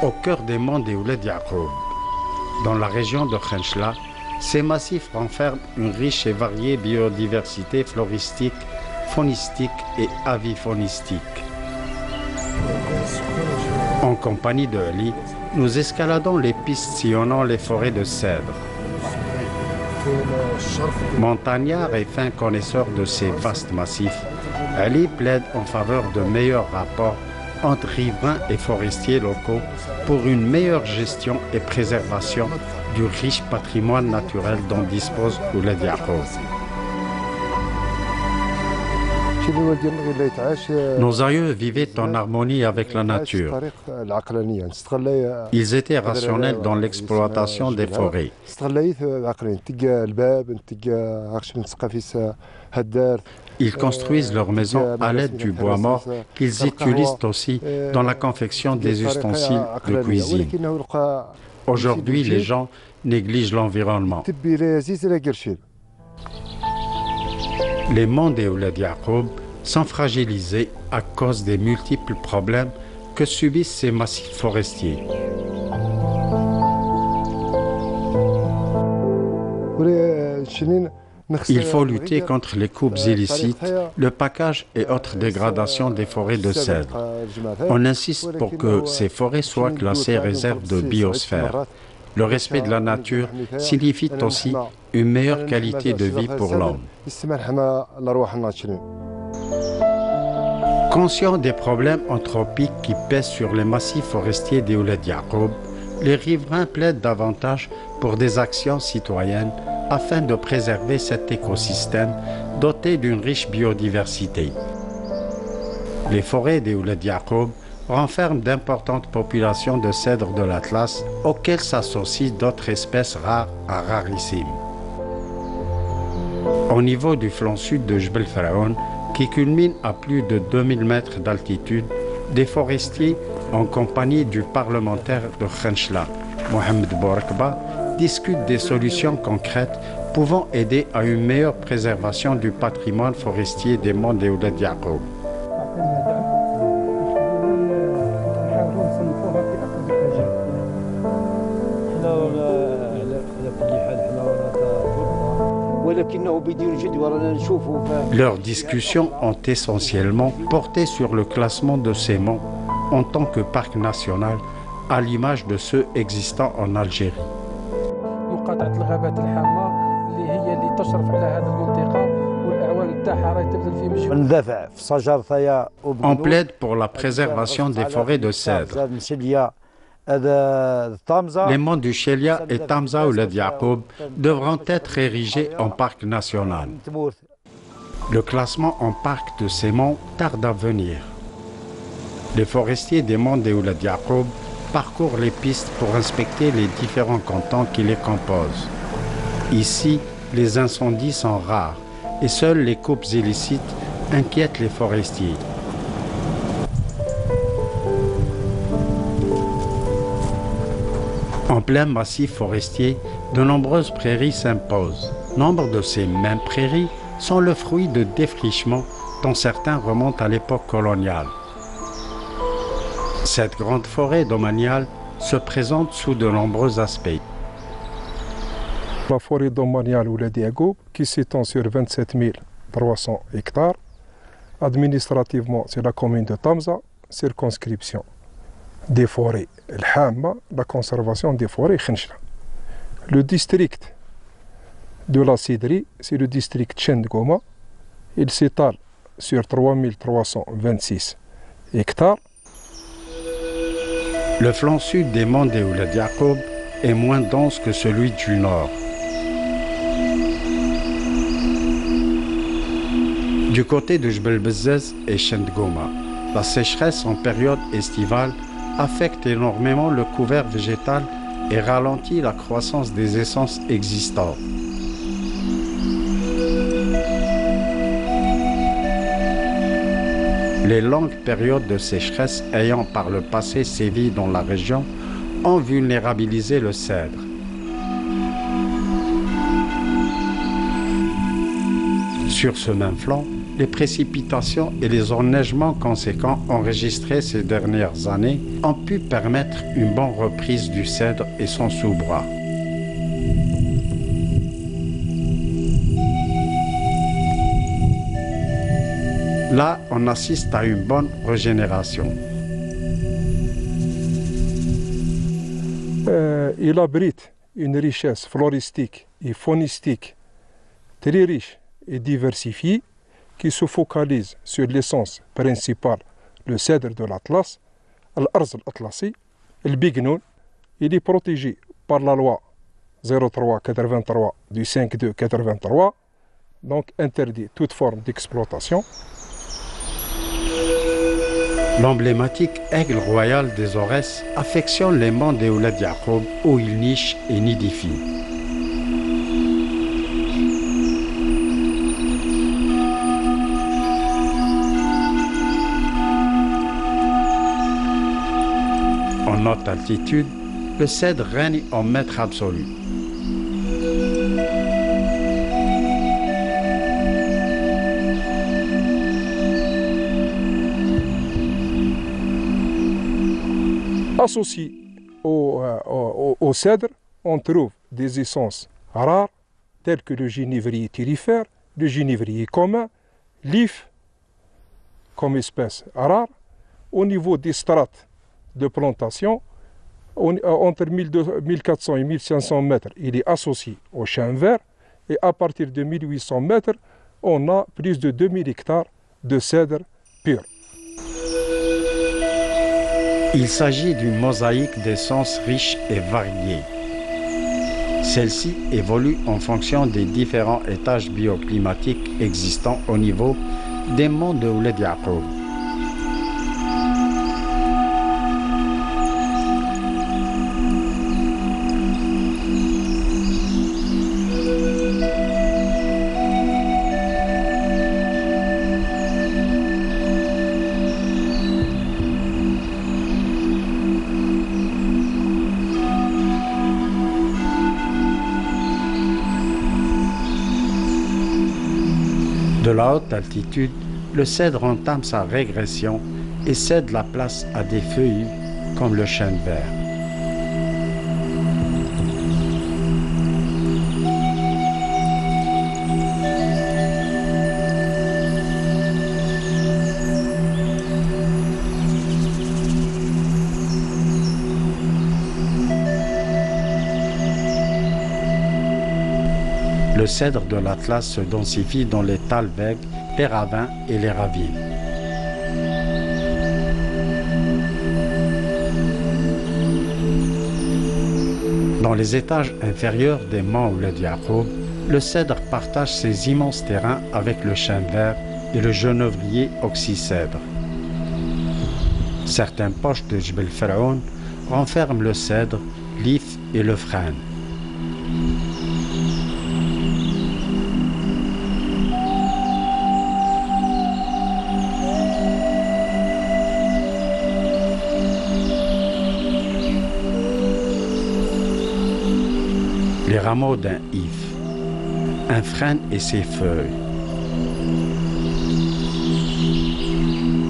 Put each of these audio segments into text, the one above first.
Au cœur des monts des Ouled Yacoub, dans la région de Khenchla, ces massifs renferment une riche et variée biodiversité floristique, faunistique et avifaunistique. En compagnie de Ali, nous escaladons les pistes sillonnant les forêts de cèdres. Montagnard et fin connaisseur de ces vastes massifs, Ali plaide en faveur de meilleurs rapports entre riverains et forestiers locaux pour une meilleure gestion et préservation du riche patrimoine naturel dont dispose Ouled Yacoub. Nos aïeux vivaient en harmonie avec la nature. Ils étaient rationnels dans l'exploitation des forêts. Ils construisent leurs maisons à l'aide du bois mort qu'ils utilisent aussi dans la confection des ustensiles de cuisine. Aujourd'hui, les gens négligent l'environnement. Les monts des Ouled Yacoub sont fragilisés à cause des multiples problèmes que subissent ces massifs forestiers. Il faut lutter contre les coupes illicites, le package et autres dégradations des forêts de cèdre. On insiste pour que ces forêts soient classées réserves de biosphère. Le respect de la nature signifie aussi une meilleure qualité de vie pour l'homme. Conscients des problèmes anthropiques qui pèsent sur les massifs forestiers des Ouled Yacoub, les riverains plaident davantage pour des actions citoyennes afin de préserver cet écosystème doté d'une riche biodiversité. Les forêts des Ouled Yacoub renferment d'importantes populations de cèdres de l'Atlas auxquelles s'associent d'autres espèces rares à rarissimes. Au niveau du flanc sud de Jbel Faraoun, qui culmine à plus de 2000 mètres d'altitude, des forestiers, en compagnie du parlementaire de Khenchla, Mohamed Bourakba, discutent des solutions concrètes pouvant aider à une meilleure préservation du patrimoine forestier des monts des Ouled Yacoub. Leurs discussions ont essentiellement porté sur le classement de ces monts en tant que parc national, à l'image de ceux existant en Algérie. On plaide pour la préservation des forêts de cèdre. Les monts du Chelia et Tamza Ouled Yacoub devront être érigés en parc national. Le classement en parc de ces monts tarde à venir. Les forestiers des monts des Ouled Yacoub parcourent les pistes pour inspecter les différents cantons qui les composent. Ici, les incendies sont rares et seules les coupes illicites inquiètent les forestiers. En plein massif forestier, de nombreuses prairies s'imposent. Nombre de ces mêmes prairies sont le fruit de défrichements dont certains remontent à l'époque coloniale. Cette grande forêt domaniale se présente sous de nombreux aspects. La forêt domaniale Ouled Yacoub, qui s'étend sur 27 300 hectares. Administrativement, c'est la commune de Tamza, circonscription des forêts El Hamma, la conservation des forêts Khenchla. Le district de la Sidri, c'est le district Chendgoma. Il s'étale sur 3326 hectares. Le flanc sud des monts des Ouled Yacoub est moins dense que celui du nord. Du côté de Jbel Bezzez et Chendgoma, la sécheresse en période estivale affecte énormément le couvert végétal et ralentit la croissance des essences existantes. Les longues périodes de sécheresse ayant par le passé sévi dans la région ont vulnérabilisé le cèdre. Sur ce même flanc, les précipitations et les enneigements conséquents enregistrés ces dernières années ont pu permettre une bonne reprise du cèdre et son sous-bois. Là, on assiste à une bonne régénération. Il abrite une richesse floristique et faunistique très riche et diversifiée qui se focalise sur l'essence principale, le cèdre de l'Atlas, l'Arz al-Atlasi, le Bignoun. Il est protégé par la loi 0383 du 5-2-83, donc interdit toute forme d'exploitation. L'emblématique aigle royal des Aurès affectionne les monts des Ouled Yacoub où il niche et nidifie. En haute altitude, le cèdre règne en maître absolu. Associé au cèdre, on trouve des essences rares telles que le génévrier thyrifère, le génévrier commun, l'if comme espèce rare. Au niveau des strates de plantation, entre 1400 et 1500 mètres, il est associé au chêne vert, et à partir de 1800 mètres, on a plus de 2000 hectares de cèdre pur. Il s'agit d'une mosaïque d'essences riches et variées. Celle-ci évolue en fonction des différents étages bioclimatiques existants au niveau des monts de Ouled Yacoub. De la haute altitude, le cèdre entame sa régression et cède la place à des feuillus comme le chêne vert. Le cèdre de l'Atlas se densifie dans les talwegs, les ravins et les ravines. Dans les étages inférieurs des monts Ouled Yacoub, le cèdre partage ses immenses terrains avec le chêne vert et le genévrier oxycèdre. Certaines poches de Jbel Faraoun renferment le cèdre, l'if et le frêne. Les rameaux d'un if, un frêne et ses feuilles.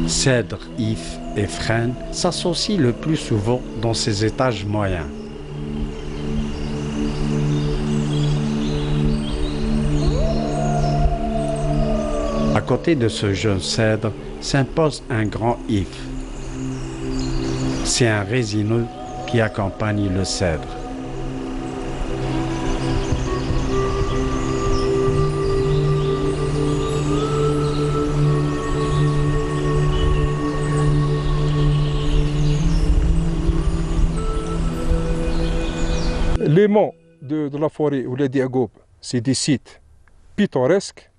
Cèdre, if et frêne s'associent le plus souvent dans ces étages moyens. À côté de ce jeune cèdre s'impose un grand if. C'est un résineux qui accompagne le cèdre. Les monts de la forêt Ouled Yacoub, c'est des sites pittoresques,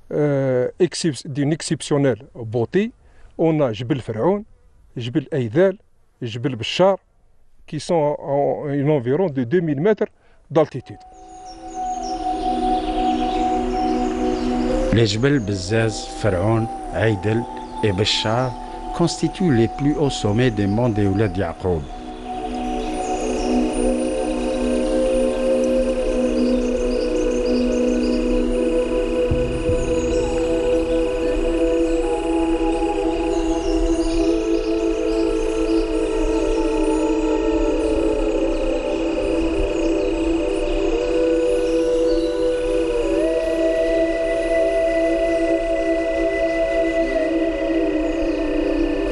d'une exceptionnelle beauté. On a Jbel Faraoun, Jbel Aïdal, Jbel Bachar, qui sont à un environ de 2000 mètres d'altitude. Les Jbel Bezzaz, Faraoun, Aïdal et Bachar constituent les plus hauts sommets des monts de Ouled Yacoub.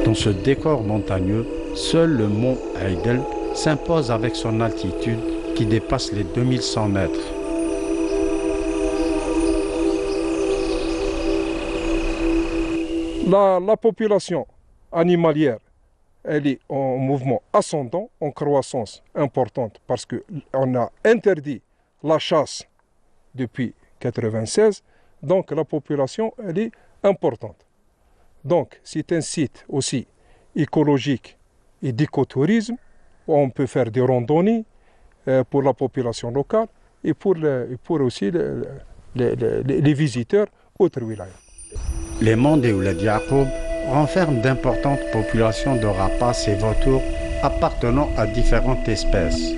Dans ce décor montagneux, seul le mont Aïdel s'impose avec son altitude qui dépasse les 2100 mètres. La population animalière, elle est en mouvement ascendant, en croissance importante, parce qu'on a interdit la chasse depuis 1996, donc la population, elle est importante. Donc c'est un site aussi écologique et d'écotourisme, où on peut faire des randonnées pour la population locale et pour aussi les visiteurs autres wilayas. Les monts de Ouled Yacoub renferment d'importantes populations de rapaces et vautours appartenant à différentes espèces.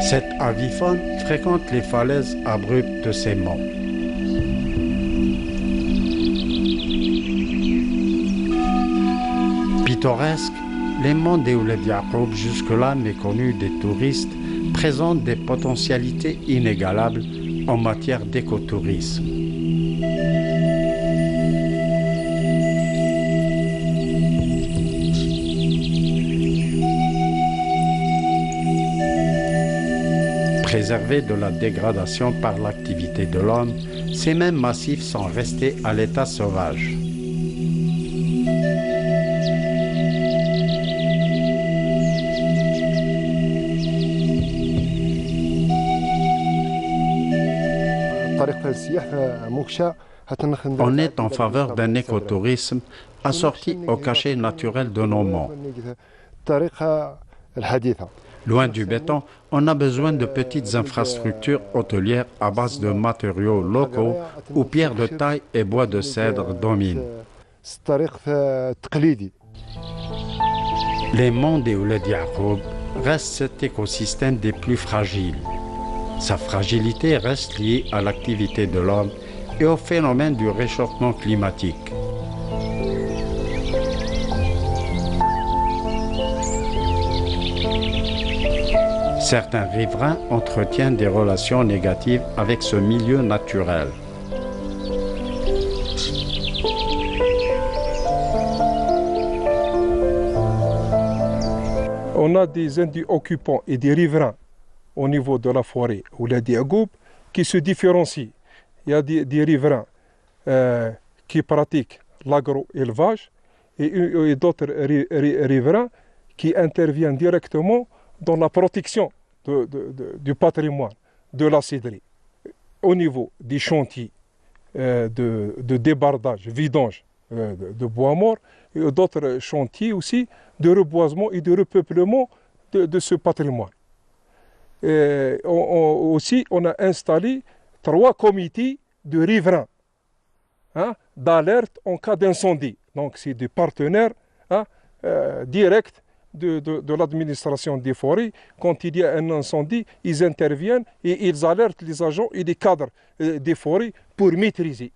Cette avifaune fréquente les falaises abruptes de ces monts. Pittoresques, les monts de Ouled Yacoub, jusque-là méconnus des touristes, présentent des potentialités inégalables en matière d'écotourisme. Préservés de la dégradation par l'activité de l'homme, ces mêmes massifs sont restés à l'état sauvage. On est en faveur d'un écotourisme assorti au cachet naturel de nos monts. Loin du béton, on a besoin de petites infrastructures hôtelières à base de matériaux locaux où pierres de taille et bois de cèdre dominent. Les monts de Ouled Yacoub restent cet écosystème des plus fragiles. Sa fragilité reste liée à l'activité de l'homme et au phénomène du réchauffement climatique. Certains riverains entretiennent des relations négatives avec ce milieu naturel. On a des indus occupants et des riverains au niveau de la forêt Ouled Yacoub qui se différencient. Il y a des riverains qui pratiquent l'agro-élevage et d'autres riverains qui interviennent directement dans la protection du patrimoine, de la cidrerie, au niveau des chantiers de débardage, vidange de bois mort, et d'autres chantiers aussi de reboisement et de repeuplement de ce patrimoine. Aussi, on a installé 3 comités de riverains d'alerte en cas d'incendie. Donc, c'est des partenaires directs de l'administration des forêts. Quand il y a un incendie, ils interviennent et ils alertent les agents et les cadres des forêts pour maîtriser.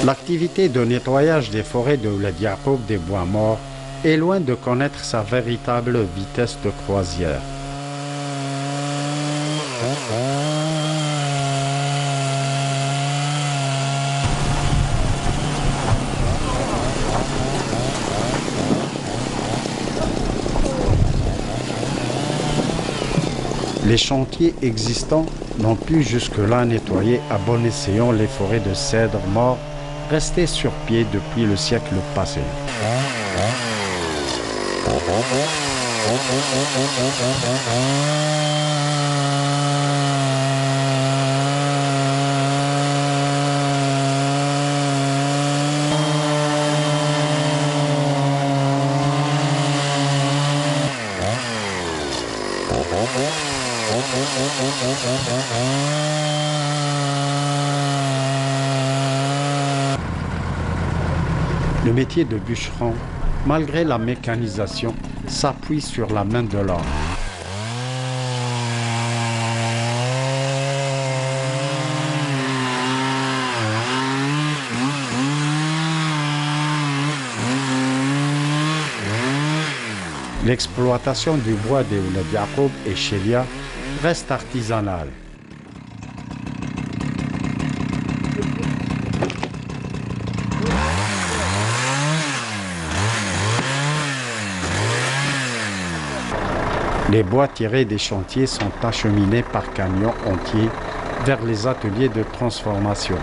L'activité de nettoyage des forêts de Ouled Yacoub des bois morts est loin de connaître sa véritable vitesse de croisière. Les chantiers existants n'ont pu jusque-là nettoyer à bon escient les forêts de cèdres morts restées sur pied depuis le siècle passé. Le métier de bûcheron, malgré la mécanisation, s'appuie sur la main de l'homme. L'exploitation du bois de Ouled Yacoub et Chelia reste artisanale. Les bois tirés des chantiers sont acheminés par camions entiers vers les ateliers de transformation.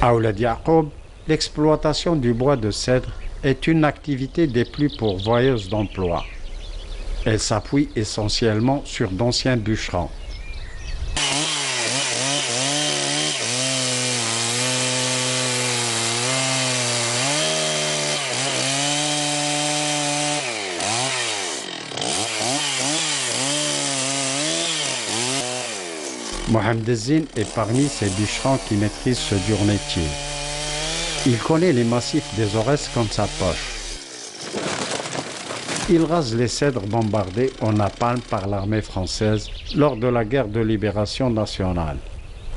À Ouled Yacoub, l'exploitation du bois de cèdre est une activité des plus pourvoyeuses d'emplois. Elle s'appuie essentiellement sur d'anciens bûcherons. Mohamed Ezzine est parmi ces bûcherons qui maîtrisent ce dur métier. Il connaît les massifs des Aurès comme sa poche. Il rase les cèdres bombardés au napalm par l'armée française lors de la guerre de libération nationale.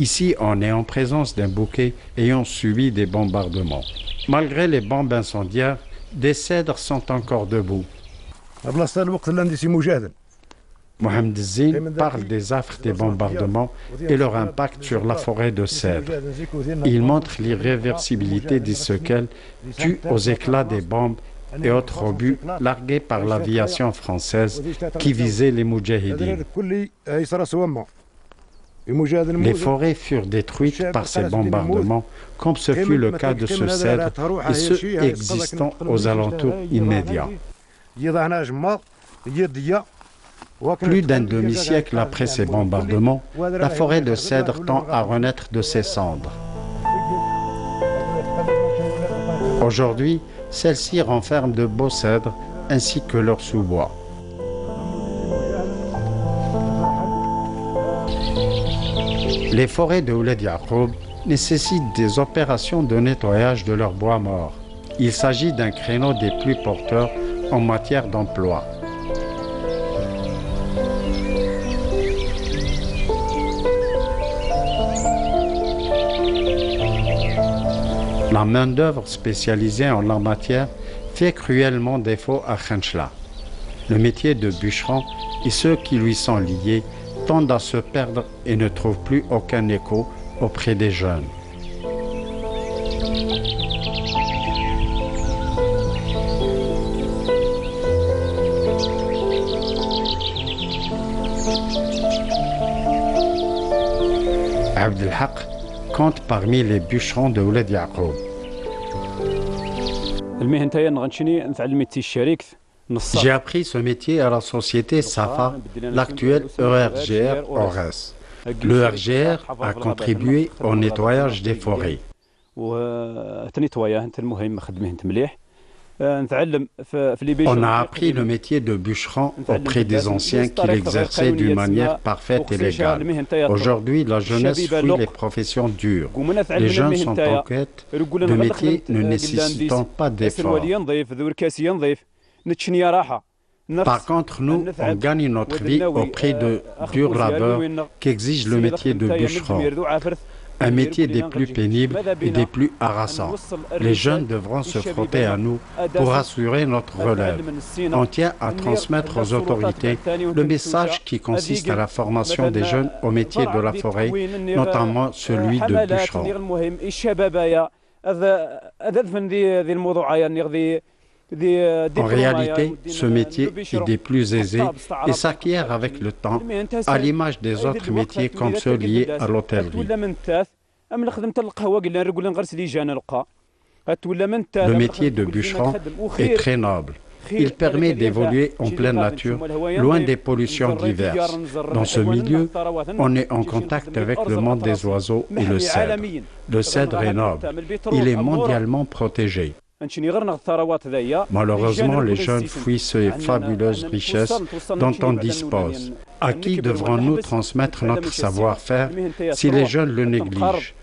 Ici, on est en présence d'un bouquet ayant subi des bombardements. Malgré les bombes incendiaires, des cèdres sont encore debout. Mohamed Ezzine parle des affres des bombardements et leur impact sur la forêt de cèdre. Il montre l'irréversibilité des séquelles dues aux éclats des bombes et autres obus largués par l'aviation française qui visaient les moudjahidines. Les forêts furent détruites par ces bombardements, comme ce fut le cas de ce cèdre et ceux existant aux alentours immédiats. Plus d'un demi-siècle après ces bombardements, la forêt de cèdre tend à renaître de ses cendres. Aujourd'hui, celle-ci renferme de beaux cèdres ainsi que leurs sous-bois. Les forêts de Ouled Yacoub nécessitent des opérations de nettoyage de leurs bois morts. Il s'agit d'un créneau des plus porteurs en matière d'emploi. La main-d'œuvre spécialisée en la matière fait cruellement défaut à Khenchela. Le métier de bûcheron et ceux qui lui sont liés tendent à se perdre et ne trouvent plus aucun écho auprès des jeunes. Abdelhaq compte parmi les bûcherons de Ouled Yacoub. J'ai appris ce métier à la société Safa, l'actuel ERGR Aurès. Le RGR a contribué au nettoyage des forêts. On a appris le métier de bûcheron auprès des anciens qui l'exerçaient d'une manière parfaite et légale. Aujourd'hui, la jeunesse fuit les professions dures. Les jeunes sont en quête de métiers ne nécessitant pas d'efforts. Par contre, nous, on gagne notre vie au prix de dur labeur qu'exige le métier de bûcheron. Un métier des plus pénibles et des plus harassants. Les jeunes devront se frotter à nous pour assurer notre relève. On tient à transmettre aux autorités le message qui consiste à la formation des jeunes au métier de la forêt, notamment celui de bûcheron. En réalité, ce métier est des plus aisés et s'acquiert avec le temps, à l'image des autres métiers comme ceux liés à l'hôtellerie. Le métier de bûcheron est très noble. Il permet d'évoluer en pleine nature, loin des pollutions diverses. Dans ce milieu, on est en contact avec le monde des oiseaux et le cèdre. Le cèdre est noble. Il est mondialement protégé. Malheureusement, les jeunes fuient ces fabuleuses richesses dont on dispose. À qui devrons-nous transmettre notre savoir-faire si les jeunes le négligent?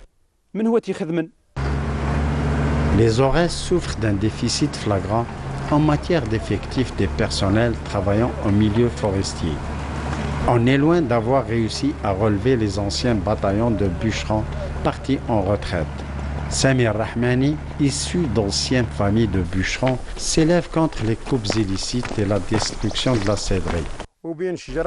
Les Aurès souffrent d'un déficit flagrant en matière d'effectifs des personnels travaillant au milieu forestier. On est loin d'avoir réussi à relever les anciens bataillons de bûcherons partis en retraite. Samir Rahmani, issu d'anciennes familles de bûcherons, s'élève contre les coupes illicites et la destruction de la cédrerie.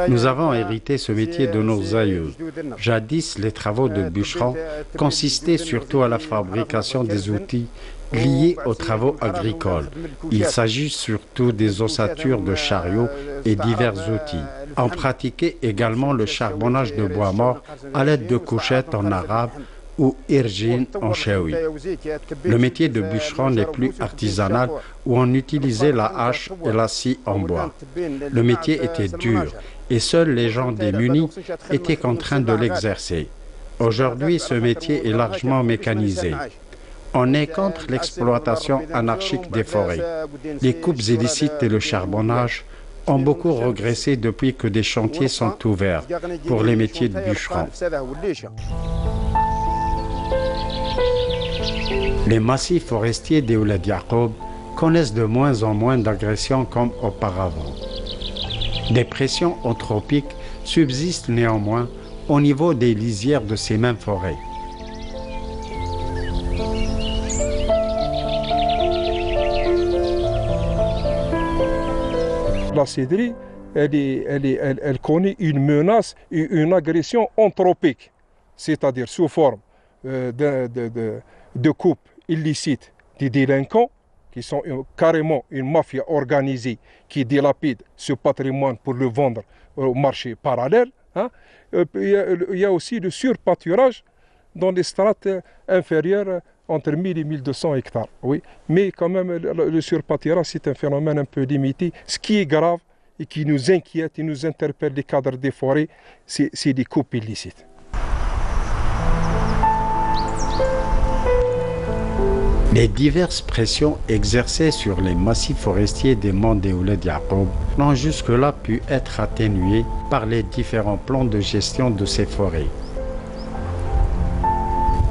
Nous avons hérité ce métier de nos aïeux. Jadis, les travaux de bûcherons consistaient surtout à la fabrication des outils liés aux travaux agricoles. Il s'agit surtout des ossatures de chariots et divers outils. On pratiquait également le charbonnage de bois mort à l'aide de couchettes en arabe ou irjin en chaoui. Le métier de bûcheron n'est plus artisanal où on utilisait la hache et la scie en bois. Le métier était dur et seuls les gens démunis étaient contraints de l'exercer. Aujourd'hui, ce métier est largement mécanisé. On est contre l'exploitation anarchique des forêts. Les coupes illicites et le charbonnage ont beaucoup régressé depuis que des chantiers sont ouverts pour les métiers de bûcheron. Les massifs forestiers des Ouled Yacoub connaissent de moins en moins d'agressions comme auparavant. Des pressions anthropiques subsistent néanmoins au niveau des lisières de ces mêmes forêts. La cédrerie, elle connaît une menace et une agression anthropique, c'est-à-dire sous forme de coupes illicites des délinquants, qui sont carrément une mafia organisée qui dilapide ce patrimoine pour le vendre au marché parallèle. Hein. Il y a aussi le surpâturage dans les strates inférieures entre 1000 et 1200 hectares. Oui. Mais quand même, le surpâturage, c'est un phénomène un peu limité. Ce qui est grave et qui nous inquiète et nous interpelle les cadres des forêts, c'est des coupes illicites. Les diverses pressions exercées sur les massifs forestiers des monts des Ouled Yacoub n'ont jusque-là pu être atténuées par les différents plans de gestion de ces forêts.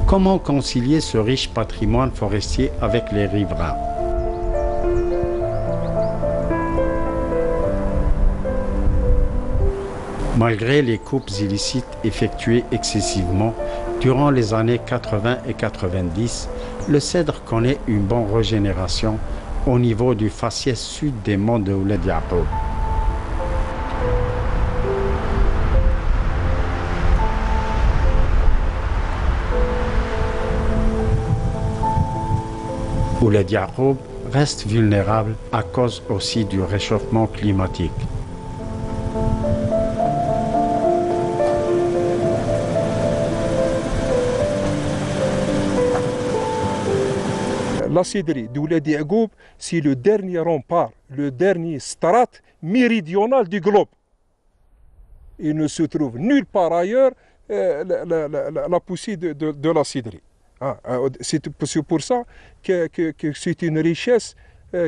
Comment concilier ce riche patrimoine forestier avec les riverains? Malgré les coupes illicites effectuées excessivement durant les années 80 et 90, le cèdre connaît une bonne régénération au niveau du faciès sud des monts de Ouled Yacoub. Ouled Yacoub reste vulnérable à cause aussi du réchauffement climatique. La cédrerie d'Ouled Yacoub, c'est le dernier rempart, le dernier strate méridional du globe. Il ne se trouve nulle part ailleurs la poussée de la cédrerie. C'est pour ça que c'est une richesse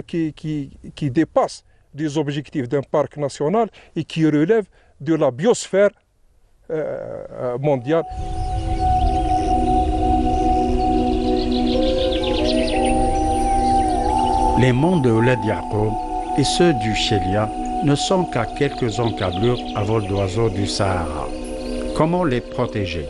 qui dépasse les objectifs d'un parc national et qui relève de la biosphère mondiale. Les monts de Ouled Yacoub et ceux du Chélia ne sont qu'à quelques encablures à vol d'oiseau du Sahara. Comment les protéger?